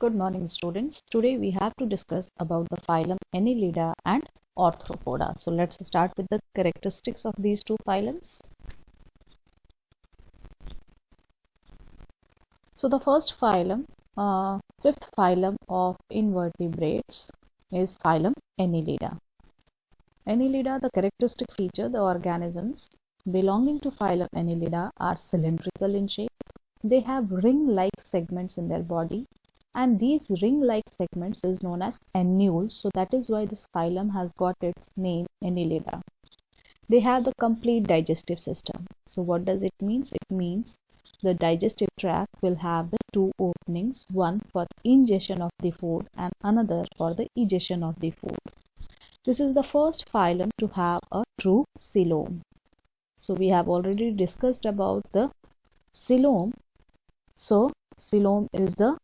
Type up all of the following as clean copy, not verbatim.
Good morning, students. Today we have to discuss about the phylum Annelida and Arthropoda. So let's start with the characteristics of these two phylums. So the first phylum, fifth phylum of invertebrates is phylum Annelida. Annelida, the characteristic feature, the organisms belonging to phylum Annelida are cylindrical in shape. They have ring-like segments in their body, and these ring-like segments is known as annules, so that is why this phylum has got its name Annelida. They have the complete digestive system. So what does it mean? It means the digestive tract will have the two openings, one for ingestion of the food and another for the egestion of the food. This is the first phylum to have a true coelom. So we have already discussed about the coelom. So coelom is the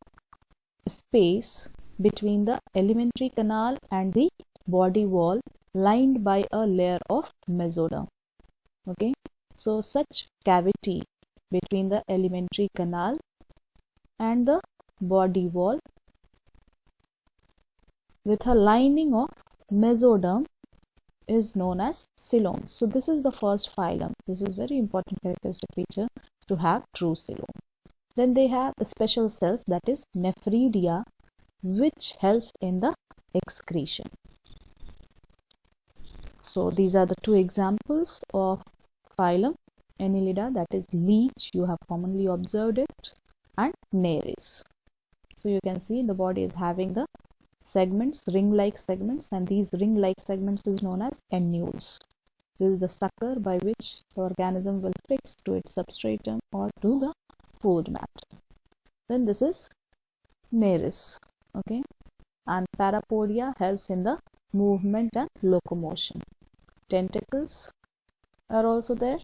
space between the alimentary canal and the body wall lined by a layer of mesoderm. Okay, so such cavity between the alimentary canal and the body wall with a lining of mesoderm is known as coelom. So this is the first phylum. This is very important characteristic feature to have true coelom. Then they have special cells, that is nephridia, which helps in the excretion. So these are the two examples of phylum Annelida, that is leech, you have commonly observed it, and Nereis. So you can see the body is having the segments, ring-like segments, and these ring-like segments is known as annules. This is the sucker by which the organism will fix to its substratum or to the food matter. Then this is Nereis, okay, and parapodia helps in the movement and locomotion. Tentacles are also there.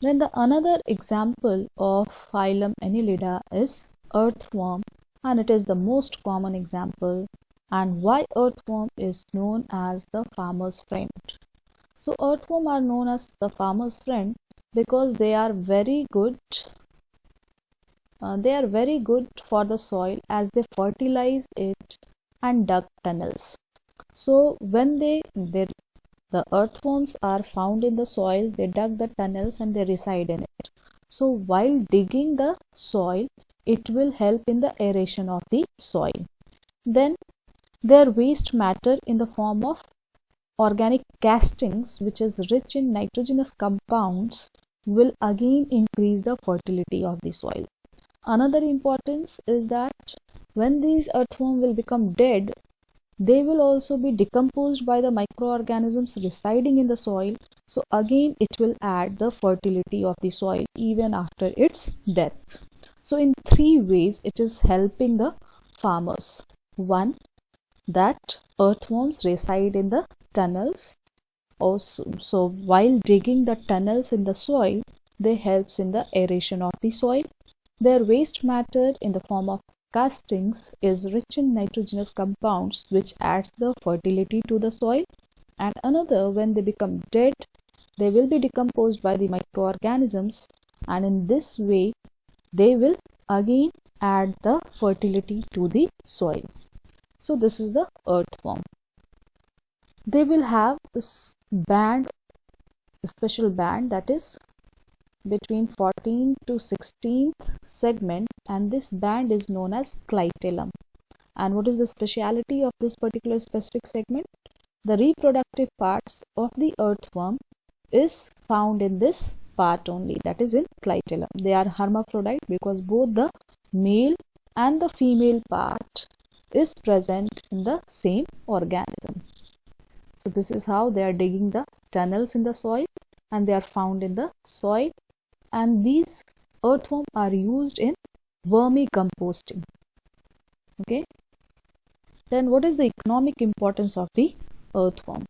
Then the another example of phylum Annelida is earthworm, and it is the most common example. And why earthworm is known as the farmer's friend? So earthworm are known as the farmer's friend because they are very good. They are very good for the soil as they fertilize it and dug tunnels. So when the earthworms are found in the soil, they dug the tunnels and they reside in it. So while digging the soil, it will help in the aeration of the soil. Then their waste matter in the form of organic castings, which is rich in nitrogenous compounds, will again increase the fertility of the soil. Another importance is that when these earthworms will become dead, they will also be decomposed by the microorganisms residing in the soil. So again it will add the fertility of the soil even after its death. So in three ways it is helping the farmers. One, that earthworms reside in the tunnels. Also, so while digging the tunnels in the soil, they helps in the aeration of the soil. Their waste matter in the form of castings is rich in nitrogenous compounds, which adds the fertility to the soil. And another, when they become dead, they will be decomposed by the microorganisms, and in this way they will again add the fertility to the soil. So this is the earthworm. They will have this band, a special band, that is between 14th to 16th segment, and this band is known as clitellum. And what is the speciality of this particular specific segment? The reproductive parts of the earthworm is found in this part only, that is in clitellum. They are hermaphrodite because both the male and the female part is present in the same organism. So this is how they are digging the tunnels in the soil, and they are found in the soil, and these earthworms are used in vermicomposting. Okay, then what is the economic importance of the earthworm?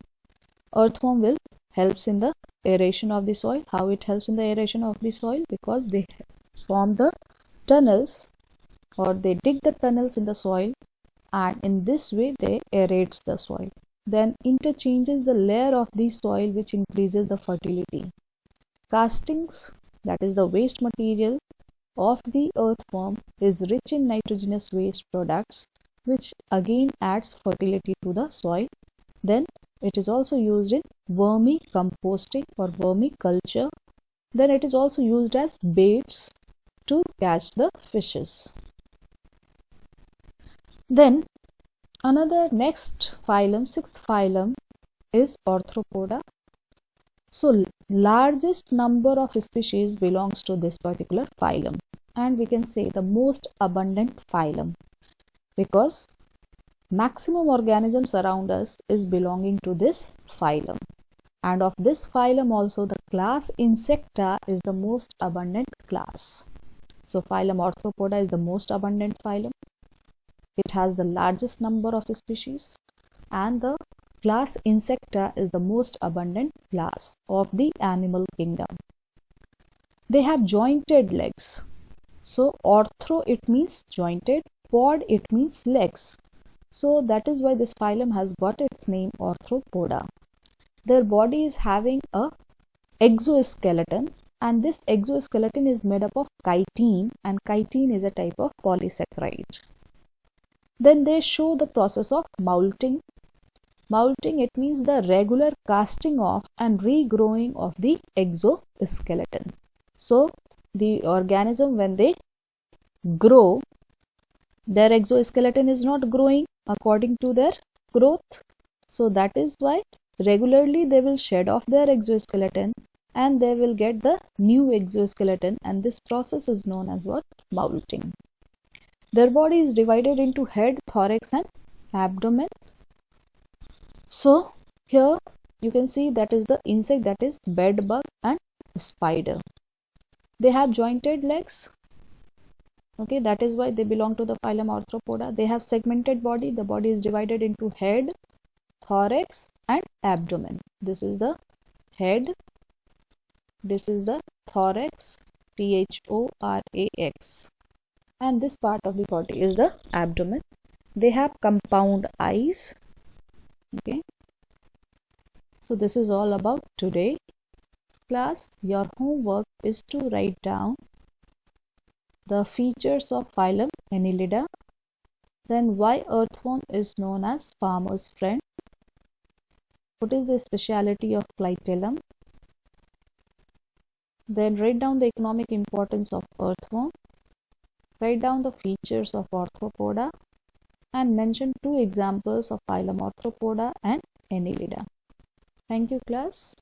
Earthworm will helps in the aeration of the soil. How it helps in the aeration of the soil? Because they form the tunnels, or they dig the tunnels in the soil, and in this way they aerates the soil. Then interchanges the layer of the soil, which increases the fertility. Castings, that is the waste material, of the earthworm is rich in nitrogenous waste products, which again adds fertility to the soil. Then it is also used in vermicomposting or vermiculture. Then it is also used as baits to catch the fishes. Then another next phylum, sixth phylum, is Arthropoda. So largest number of species belongs to this particular phylum, and we can say the most abundant phylum, because maximum organisms around us is belonging to this phylum, and of this phylum also the class Insecta is the most abundant class. So phylum Arthropoda is the most abundant phylum. It has the largest number of species, and the class Insecta is the most abundant class of the animal kingdom. They have jointed legs. So ortho it means jointed, pod it means legs. So that is why this phylum has got its name Arthropoda. Their body is having a exoskeleton, and this exoskeleton is made up of chitin, and chitin is a type of polysaccharide. Then they show the process of molting. Molting it means the regular casting off and regrowing of the exoskeleton. So the organism, when they grow, their exoskeleton is not growing according to their growth. So that is why regularly they will shed off their exoskeleton and they will get the new exoskeleton, and this process is known as what? Molting. Their body is divided into head, thorax and abdomen. So here you can see that is the insect, that is bed bug and spider. They have jointed legs. Okay, that is why they belong to the phylum Arthropoda. They have segmented body. The body is divided into head, thorax and abdomen. This is the head. This is the thorax, thorax. And this part of the body is the abdomen. They have compound eyes. Okay. So this is all about today. Class, your homework is to write down the features of phylum Annelida, then why earthworm is known as farmer's friend, what is the speciality of clitellum, then write down the economic importance of earthworm, write down the features of Arthropoda, and mention 2 examples of phylum Arthropoda and Annelida. Thank you, class.